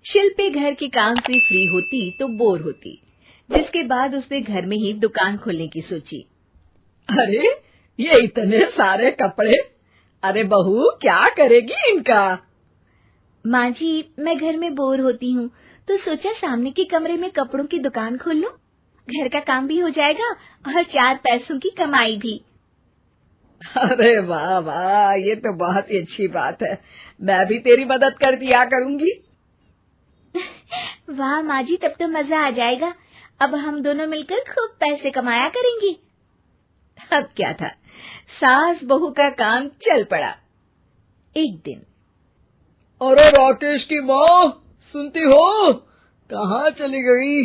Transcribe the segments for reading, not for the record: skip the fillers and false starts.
शिल्पी घर के काम से फ्री होती तो बोर होती, जिसके बाद उसने घर में ही दुकान खोलने की सोची। अरे ये इतने सारे कपड़े, अरे बहू क्या करेगी इनका? माँ जी, मैं घर में बोर होती हूँ तो सोचा सामने के कमरे में कपड़ों की दुकान खोल लूं। घर का काम भी हो जाएगा और 4 पैसों की कमाई भी। अरे वाह वाह, ये तो बहुत ही अच्छी बात है। मैं भी तेरी मदद कर दिया करूंगी। वाह माँ जी, तब तो मजा आ जाएगा। अब हम दोनों मिलकर खूब पैसे कमाया करेंगे। अब क्या था, सास बहू का काम चल पड़ा। एक दिन, अरे राकेश की माँ, सुनती हो? कहाँ चली गई?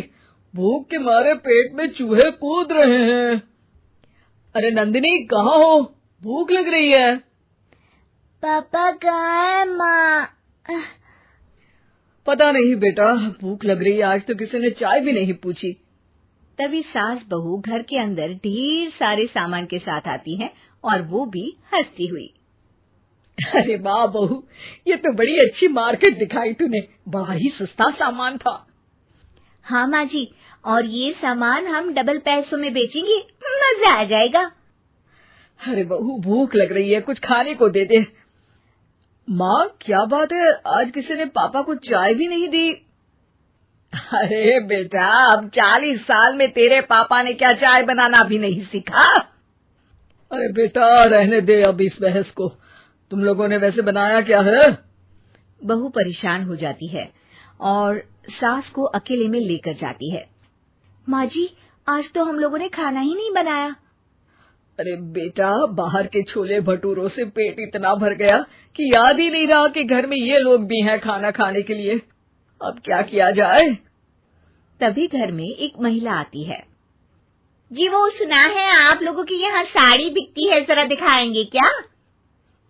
भूख के मारे पेट में चूहे कूद रहे हैं। अरे नंदिनी, कहाँ हो? भूख लग रही है। पापा कहाँ है माँ? पता नहीं बेटा, भूख लग रही है। आज तो किसी ने चाय भी नहीं पूछी। तभी सास बहू घर के अंदर ढेर सारे सामान के साथ आती हैं और वो भी हंसती हुई। अरे वाह बहू, ये तो बड़ी अच्छी मार्केट दिखाई तूने। बड़ा ही सस्ता सामान था। हाँ माँ जी, और ये सामान हम डबल पैसों में बेचेंगे, मजा आ जाएगा। अरे बहू, भूख लग रही है, कुछ खाने को दे दे। माँ क्या बात है, आज किसी ने पापा को चाय भी नहीं दी? अरे बेटा, अब 40 साल में तेरे पापा ने क्या चाय बनाना भी नहीं सीखा? अरे बेटा रहने दे अब इस बहस को। तुम लोगों ने वैसे बनाया क्या है? बहू परेशान हो जाती है और सास को अकेले में लेकर जाती है। माँ जी, आज तो हम लोगों ने खाना ही नहीं बनाया। अरे बेटा, बाहर के छोले भटूरों से पेट इतना भर गया कि याद ही नहीं रहा कि घर में ये लोग भी हैं खाना खाने के लिए। अब क्या किया जाए? तभी घर में एक महिला आती है। जी, वो सुना है आप लोगों की यहाँ साड़ी बिकती है, जरा दिखाएंगे क्या?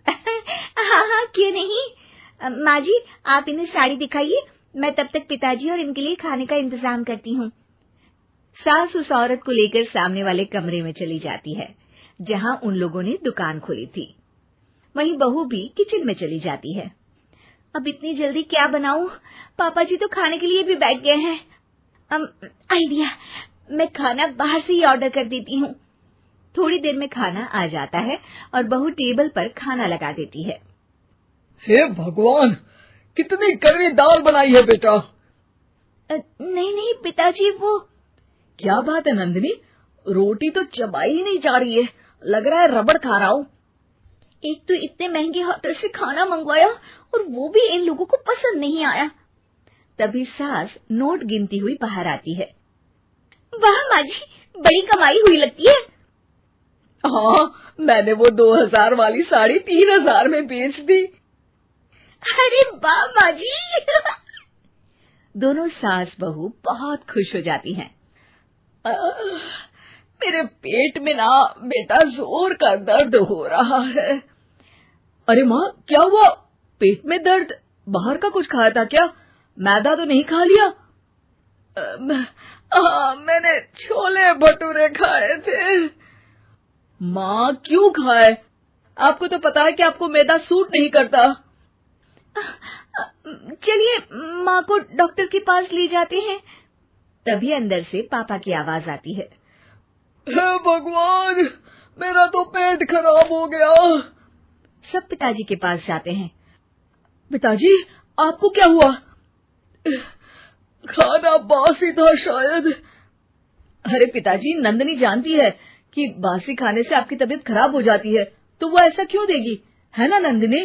हाँ हाँ, क्यों नहीं। माँ जी, आप इन्हें साड़ी दिखाइए, मैं तब तक पिताजी और इनके लिए खाने का इंतजाम करती हूँ। सास उस औरत को लेकर सामने वाले कमरे में चली जाती है जहाँ उन लोगों ने दुकान खोली थी। वहीं बहू भी किचन में चली जाती है। अब इतनी जल्दी क्या बनाऊं? पापा जी तो खाने के लिए भी बैठ गए हैं। आइडिया, मैं खाना बाहर से ही ऑर्डर कर देती हूँ। थोड़ी देर में खाना आ जाता है और बहू टेबल पर खाना लगा देती है। हे भगवान, कितनी कड़वी दाल बनाई है बेटा। नहीं नहीं पिताजी, वो क्या बात है नंदिनी, रोटी तो चबाई ही नहीं जा रही है, लग रहा है रबड़ खा रहा हूँ। एक तो इतने महंगे होटल से खाना मंगवाया और वो भी इन लोगों को पसंद नहीं आया। तभी सास नोट गिनती हुई बाहर आती है। वाह माँ जी, बड़ी कमाई हुई लगती है। हाँ, मैंने वो 2000 वाली साड़ी 3000 में बेच दी। अरे वाह माँ जी। दोनों सास बहू बहुत खुश हो जाती हैं। मेरे पेट में ना बेटा जोर का दर्द हो रहा है। अरे माँ, क्या हुआ? पेट में दर्द? बाहर का कुछ खाया था क्या? मैदा तो नहीं खा लिया? मैंने छोले भटूरे खाए थे। माँ क्यों खाए? आपको तो पता है कि आपको मैदा सूट नहीं करता। चलिए माँ को डॉक्टर के पास ले जाते हैं। तभी अंदर से पापा की आवाज आती है। हे भगवान, मेरा तो पेट खराब हो गया। सब पिताजी के पास जाते हैं। पिताजी, आपको क्या हुआ? खाना बासी था शायद। अरे पिताजी, नंदिनी जानती है कि बासी खाने से आपकी तबीयत खराब हो जाती है, तो वो ऐसा क्यों देगी, है ना नंदिनी?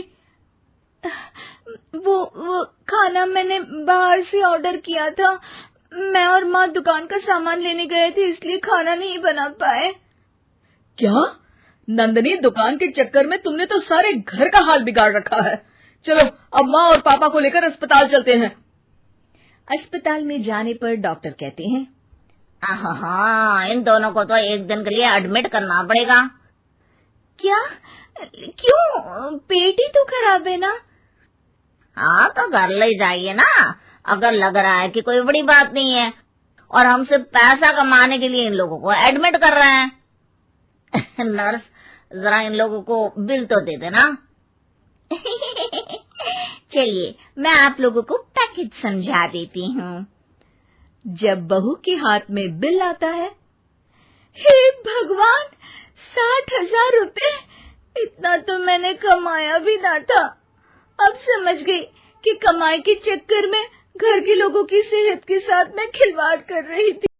वो खाना मैंने बाहर से ऑर्डर किया था। मैं और माँ दुकान का सामान लेने गए थे, इसलिए खाना नहीं बना पाए। क्या नंदिनी, दुकान के चक्कर में तुमने तो सारे घर का हाल बिगाड़ रखा है। चलो अब माँ और पापा को लेकर अस्पताल चलते हैं। अस्पताल में जाने पर डॉक्टर कहते हैं, हाँ, इन दोनों को तो एक दिन के लिए एडमिट करना पड़ेगा। क्या? क्यों? पेट ही तो खराब है ना। हाँ, तो घर ले जाइए ना, अगर लग रहा है कि कोई बड़ी बात नहीं है और हम सिर्फ पैसा कमाने के लिए इन लोगों को एडमिट कर रहे हैं। नर्स, जरा इन लोगों को बिल तो दे देना। चलिए, मैं आप लोगों को पैकेज समझा देती हूँ। जब बहू के हाथ में बिल आता है, हे भगवान, 60,000 रुपए! इतना तो मैंने कमाया भी ना था। अब समझ गई कि कमाई के चक्कर में घर के लोगों की सेहत के साथ मैं खिलवाड़ कर रही थी।